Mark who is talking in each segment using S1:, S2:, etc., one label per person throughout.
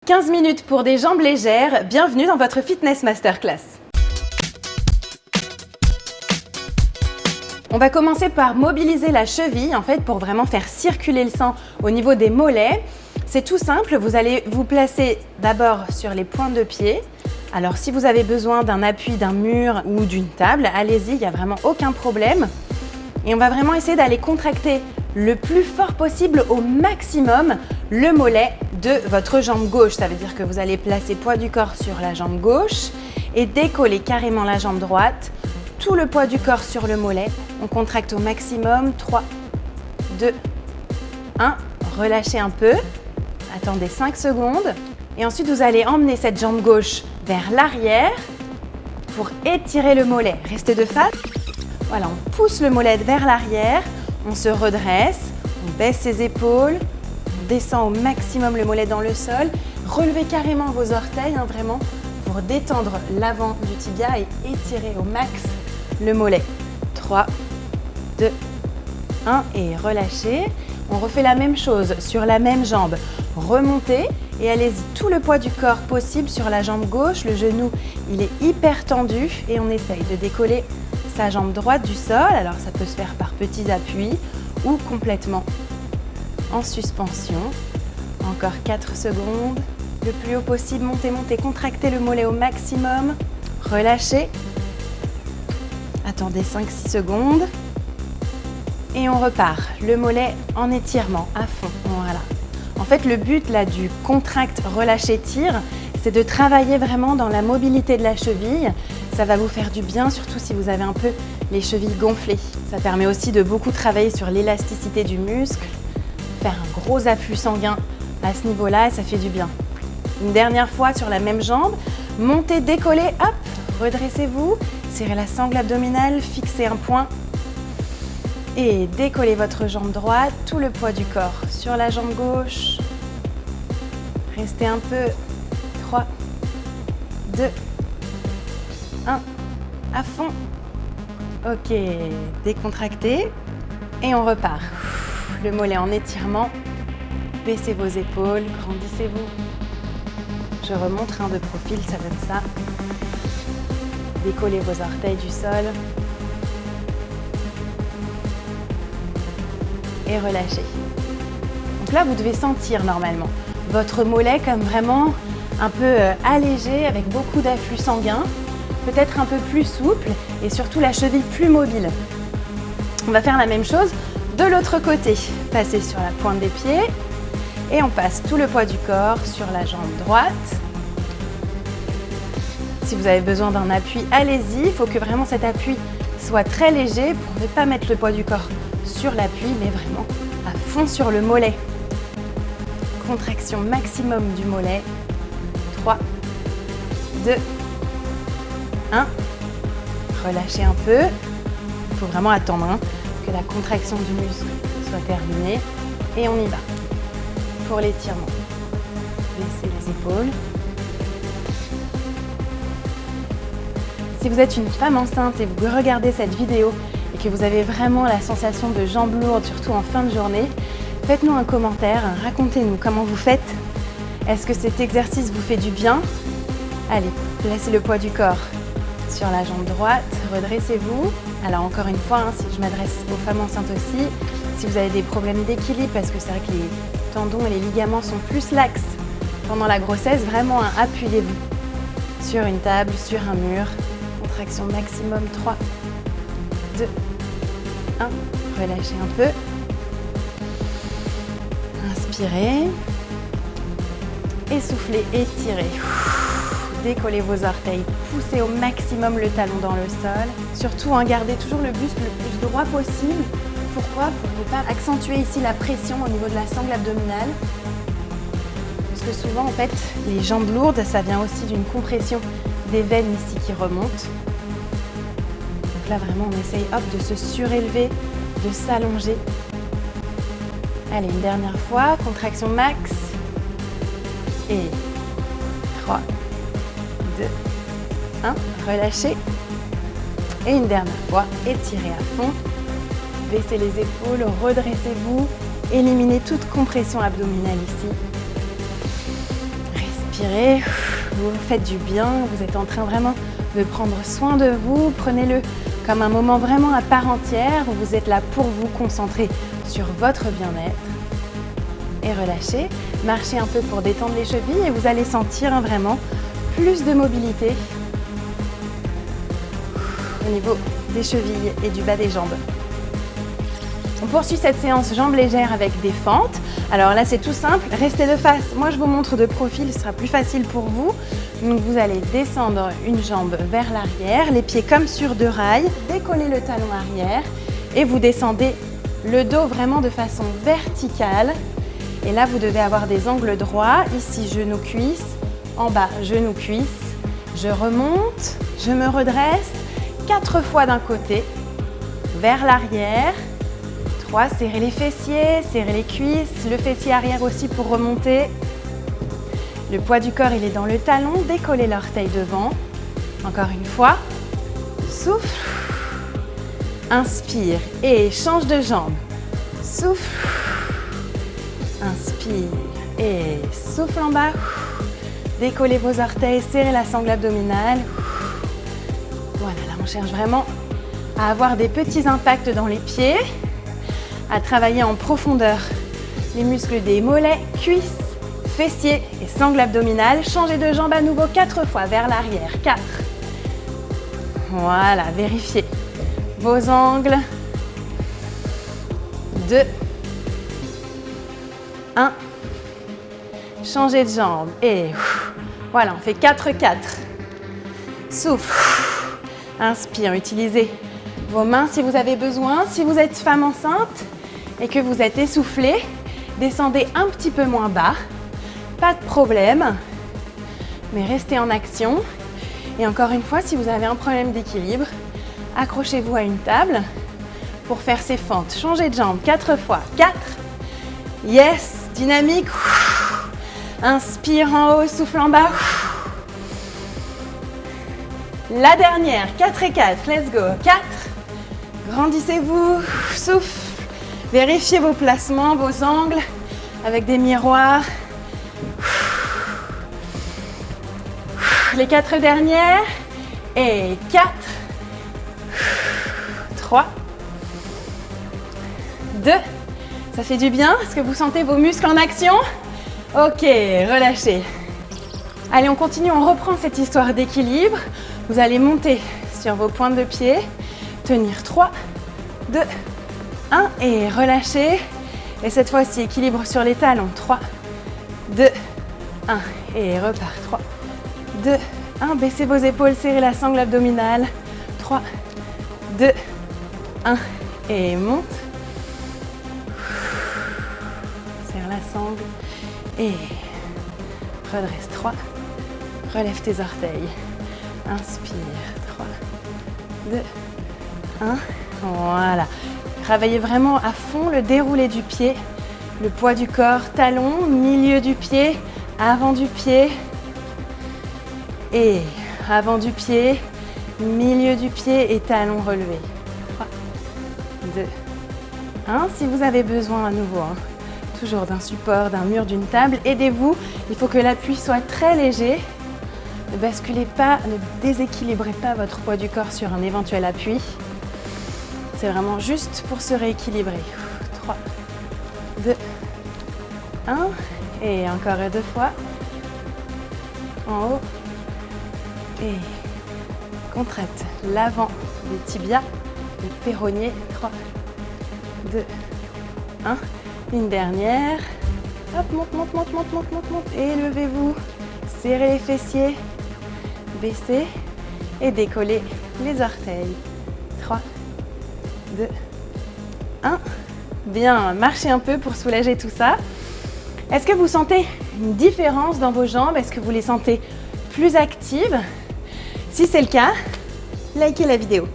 S1: 15 minutes pour des jambes légères, bienvenue dans votre Fitness Masterclass. On va commencer par mobiliser la cheville en fait pour vraiment faire circuler le sang au niveau des mollets. C'est tout simple, vous allez vous placer d'abord sur les pointes de pied. Alors si vous avez besoin d'un appui d'un mur ou d'une table, allez-y, il n'y a vraiment aucun problème. Et on va vraiment essayer d'aller contracter le plus fort possible au maximum le mollet de votre jambe gauche. Ça veut dire que vous allez placer poids du corps sur la jambe gauche et décoller carrément la jambe droite. Tout le poids du corps sur le mollet. On contracte au maximum. 3, 2, 1. Relâchez un peu. Attendez 5 secondes. Et ensuite, vous allez emmener cette jambe gauche vers l'arrière pour étirer le mollet. Restez de face. Voilà, on pousse le mollet vers l'arrière. On se redresse. On baisse ses épaules. On descend au maximum le mollet dans le sol. Relevez carrément vos orteils, vraiment, pour détendre l'avant du tibia et étirer au max le mollet. 3, 2, 1 et relâchez. On refait la même chose sur la même jambe. Remontez et allez-y tout le poids du corps possible sur la jambe gauche. Le genou, il est hyper tendu et on essaye de décoller sa jambe droite du sol. Alors ça peut se faire par petits appuis ou complètement en suspension. Encore 4 secondes. Le plus haut possible, montez, montez, contractez le mollet au maximum. Relâchez. Attendez 5-6 secondes. Et on repart. Le mollet en étirement à fond. Voilà. En fait, le but là du contract, relâcher, tire, c'est de travailler vraiment dans la mobilité de la cheville. Ça va vous faire du bien, surtout si vous avez un peu les chevilles gonflées. Ça permet aussi de beaucoup travailler sur l'élasticité du muscle, faire un gros afflux sanguin à ce niveau-là et ça fait du bien. Une dernière fois sur la même jambe, montez, décollez, hop, redressez-vous, serrez la sangle abdominale, fixez un point et décollez votre jambe droite, tout le poids du corps sur la jambe gauche. Restez un peu, 3, 2, 1, à fond. Ok, décontractez et on repart. Le mollet en étirement, baissez vos épaules, grandissez-vous. Je remonte de profil, ça donne ça. Décollez vos orteils du sol. Et relâchez. Donc là, vous devez sentir normalement votre mollet comme vraiment un peu allégé avec beaucoup d'afflux sanguin, peut-être un peu plus souple et surtout la cheville plus mobile. On va faire la même chose de l'autre côté. Passez sur la pointe des pieds et on passe tout le poids du corps sur la jambe droite. Si vous avez besoin d'un appui, allez-y. Il faut que vraiment cet appui soit très léger pour ne pas mettre le poids du corps sur l'appui, mais vraiment à fond sur le mollet. Contraction maximum du mollet. 3, 2, 1. Relâchez un peu. Il faut vraiment attendre que la contraction du muscle soit terminée. Et on y va. Pour l'étirement, baissez les épaules. Si vous êtes une femme enceinte et vous regardez cette vidéo et que vous avez vraiment la sensation de jambes lourdes, surtout en fin de journée, faites-nous un commentaire, racontez-nous comment vous faites. Est-ce que cet exercice vous fait du bien? Allez, placez le poids du corps sur la jambe droite, redressez-vous. Alors encore une fois, si je m'adresse aux femmes enceintes aussi, si vous avez des problèmes d'équilibre, parce que c'est vrai que les tendons et les ligaments sont plus laxes pendant la grossesse, vraiment appuyez-vous sur une table, sur un mur. Contraction maximum, 3, 2, 1. Relâchez un peu. Inspirez. Essoufflez, étirez. Décollez vos orteils. Poussez au maximum le talon dans le sol. Surtout, gardez toujours le buste le plus droit possible. Pourquoi? Pour ne pas accentuer ici la pression au niveau de la sangle abdominale. Parce que souvent, en fait, les jambes lourdes, ça vient aussi d'une compression des veines ici qui remontent. Donc là, vraiment, on essaye de se surélever, de s'allonger. Allez, une dernière fois, contraction max. Et 3, 2, 1. Relâchez. Et une dernière fois, étirez à fond. Baissez les épaules, redressez-vous. Éliminez toute compression abdominale ici. Inspirez, vous faites du bien, vous êtes en train vraiment de prendre soin de vous. Prenez-le comme un moment vraiment à part entière où vous êtes là pour vous concentrer sur votre bien-être. Et relâchez, marchez un peu pour détendre les chevilles et vous allez sentir vraiment plus de mobilité au niveau des chevilles et du bas des jambes. On poursuit cette séance jambes légères avec des fentes. Alors là, c'est tout simple, restez de face. Moi, je vous montre de profil, ce sera plus facile pour vous. Donc, vous allez descendre une jambe vers l'arrière, les pieds comme sur deux rails, décollez le talon arrière et vous descendez le dos vraiment de façon verticale. Et là, vous devez avoir des angles droits. Ici, genou-cuisse, en bas, genou-cuisse. Je remonte, je me redresse, 4 fois d'un côté, vers l'arrière. 3, serrez les fessiers, serrez les cuisses, le fessier arrière aussi pour remonter. Le poids du corps, il est dans le talon, décollez l'orteil devant. Encore une fois, souffle, inspire et change de jambe. Souffle, inspire et souffle en bas. Décollez vos orteils, serrez la sangle abdominale. Voilà, là on cherche vraiment à avoir des petits impacts dans les pieds, à travailler en profondeur les muscles des mollets, cuisses, fessiers et sangle abdominale. Changez de jambe à nouveau 4 fois vers l'arrière. 4. Voilà, vérifiez vos angles. 2. 1. Changez de jambe et voilà, on fait 4-4. Souffle. Inspire, utilisez vos mains si vous avez besoin. Si vous êtes femme enceinte et que vous êtes essoufflé, descendez un petit peu moins bas. Pas de problème, mais restez en action. Et encore une fois, si vous avez un problème d'équilibre, accrochez-vous à une table pour faire ces fentes. Changez de jambe 4 fois. 4. Yes, dynamique. Inspire en haut, souffle en bas. La dernière, 4 et 4, let's go. 4. Grandissez-vous, souffle. Vérifiez vos placements, vos angles avec des miroirs. Les 4 dernières. Et 4. 3. 2. Ça fait du bien? Est-ce que vous sentez vos muscles en action? Ok, relâchez. Allez, on continue, on reprend cette histoire d'équilibre. Vous allez monter sur vos pointes de pied, tenir 3, 2, 1 et relâchez. Et cette fois-ci, équilibre sur les talons. 3, 2, 1 et repart. 3, 2, 1. Baissez vos épaules, serrez la sangle abdominale. 3, 2, 1 et monte. Serre la sangle et redresse. 3, relève tes orteils. Inspire, 3, 2, 1. Voilà. Travaillez vraiment à fond le déroulé du pied, le poids du corps, talon, milieu du pied, avant du pied et avant du pied, milieu du pied et talon relevé. 3, 2, 1. Si vous avez besoin à nouveau, toujours d'un support, d'un mur, d'une table, aidez-vous. Il faut que l'appui soit très léger. Ne basculez pas, ne déséquilibrez pas votre poids du corps sur un éventuel appui. C'est vraiment juste pour se rééquilibrer. 3, 2, 1. Et encore 2 fois. En haut. Et contracte l'avant des tibias, le péronnier. 3, 2, 1. Une dernière. Hop, monte, monte, monte, monte, monte, monte, monte. Et levez-vous. Serrez les fessiers. Baissez et décollez les orteils. 3, 2, 1. Bien, marchez un peu pour soulager tout ça. Est-ce que vous sentez une différence dans vos jambes? Est-ce que vous les sentez plus actives? Si c'est le cas, likez la vidéo.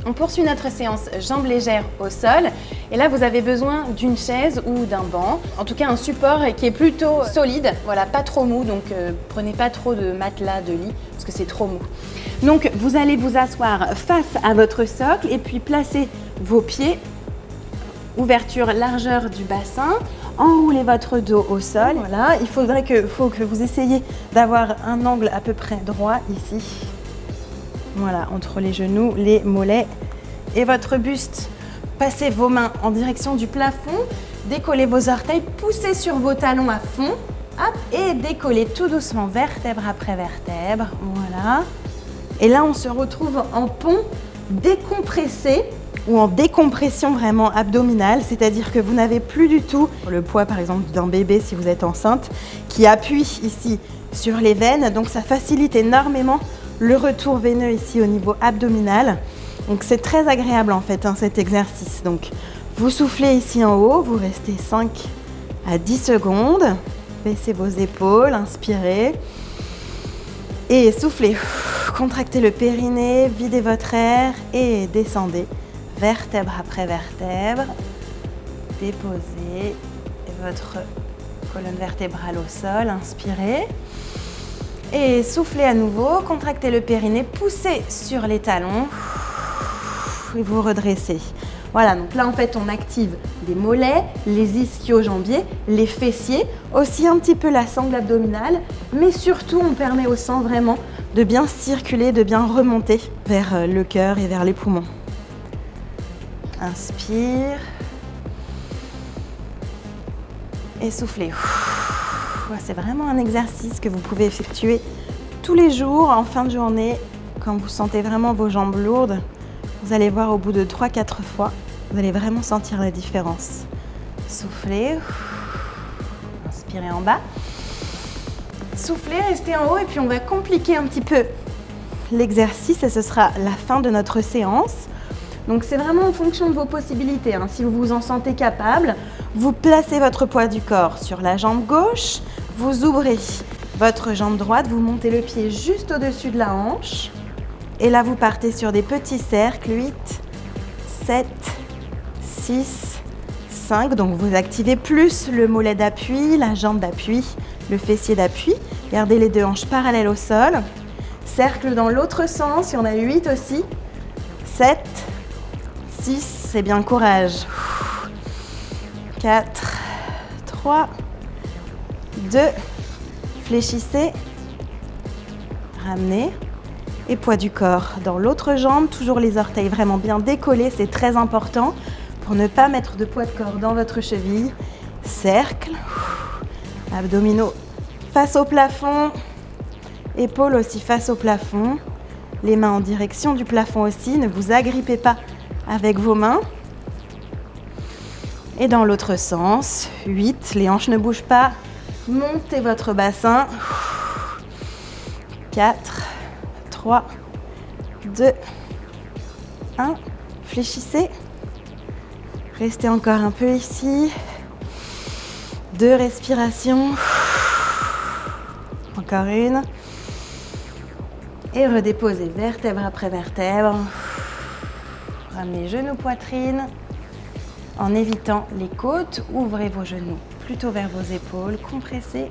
S1: On poursuit notre séance jambes légères au sol. Et là, vous avez besoin d'une chaise ou d'un banc. En tout cas, un support qui est plutôt solide. Voilà, pas trop mou. Donc, prenez pas trop de matelas, de lit, parce que c'est trop mou. Donc, vous allez vous asseoir face à votre socle et puis placer vos pieds. Ouverture, largeur du bassin. enroulez votre dos au sol. Voilà, il faut que vous essayiez d'avoir un angle à peu près droit ici. Voilà, entre les genoux, les mollets et votre buste. Passez vos mains en direction du plafond, décollez vos orteils, poussez sur vos talons à fond, hop, et décollez tout doucement, vertèbre après vertèbre, voilà. Et là, on se retrouve en pont décompressé ou en décompression vraiment abdominale, c'est-à-dire que vous n'avez plus du tout le poids, par exemple, d'un bébé si vous êtes enceinte, qui appuie ici sur les veines, donc ça facilite énormément le retour veineux ici au niveau abdominal. Donc c'est très agréable en fait cet exercice. Donc vous soufflez ici en haut, vous restez 5 à 10 secondes. Baissez vos épaules, inspirez. Et soufflez. Contractez le périnée, videz votre air et descendez. Vertèbre après vertèbre. Déposez votre colonne vertébrale au sol, inspirez. Et soufflez à nouveau, contractez le périnée, poussez sur les talons et vous redressez. Voilà, donc là en fait on active les mollets, les ischio-jambiers, les fessiers, aussi un petit peu la sangle abdominale, mais surtout on permet au sang vraiment de bien circuler, de bien remonter vers le cœur et vers les poumons. Inspire. Et soufflez. C'est vraiment un exercice que vous pouvez effectuer tous les jours en fin de journée quand vous sentez vraiment vos jambes lourdes. Vous allez voir au bout de 3-4 fois, vous allez vraiment sentir la différence. Soufflez. Inspirez en bas. Soufflez, restez en haut et puis on va compliquer un petit peu l'exercice et ce sera la fin de notre séance. Donc c'est vraiment en fonction de vos possibilités. Si vous vous en sentez capable, vous placez votre poids du corps sur la jambe gauche, vous ouvrez votre jambe droite, vous montez le pied juste au-dessus de la hanche. Et là, vous partez sur des petits cercles, 8, 7, 6, 5. Donc vous activez plus le mollet d'appui, la jambe d'appui, le fessier d'appui. Gardez les deux hanches parallèles au sol. Cercle dans l'autre sens, il y en a 8 aussi. 7, 6, c'est bien, courage. 4, 3, 2, fléchissez, ramenez et poids du corps dans l'autre jambe, toujours les orteils vraiment bien décollés, c'est très important pour ne pas mettre de poids de corps dans votre cheville. Cercle, abdominaux face au plafond, épaules aussi face au plafond, les mains en direction du plafond aussi, ne vous agrippez pas avec vos mains. Et dans l'autre sens, 8, les hanches ne bougent pas, montez votre bassin, 4, 3, 2, 1, fléchissez, restez encore un peu ici, 2 respirations, encore une, et redéposez vertèbre après vertèbre, ramenez genoux, poitrine, en évitant les côtes, ouvrez vos genoux plutôt vers vos épaules, compressez.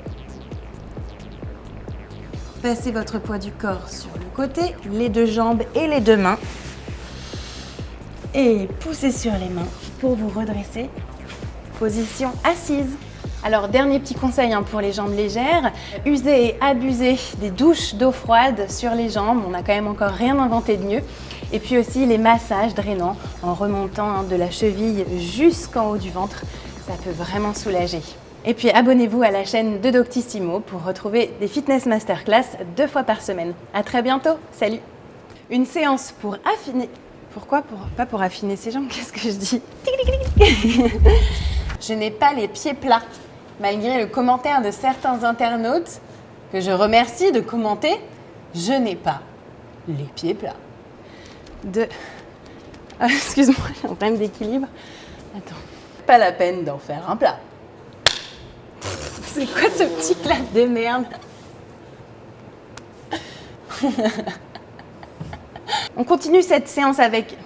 S1: Passez votre poids du corps sur le côté, les deux jambes et les deux mains. Et poussez sur les mains pour vous redresser. Position assise. Alors, dernier petit conseil pour les jambes légères, usez et abusez des douches d'eau froide sur les jambes. On n'a quand même encore rien inventé de mieux. Et puis aussi les massages drainants en remontant de la cheville jusqu'en haut du ventre. Ça peut vraiment soulager. Et puis abonnez-vous à la chaîne de Doctissimo pour retrouver des fitness masterclass 2 fois par semaine. À très bientôt, salut! Une séance pour affiner... Pourquoi pas pour affiner ses jambes? Qu'est-ce que je dis? Je n'ai pas les pieds plats, malgré le commentaire de certains internautes que je remercie de commenter. Je n'ai pas les pieds plats. Excuse-moi, j'ai un problème d'équilibre. Attends. Pas la peine d'en faire un plat. C'est quoi ce petit clap de merde? On continue cette séance avec...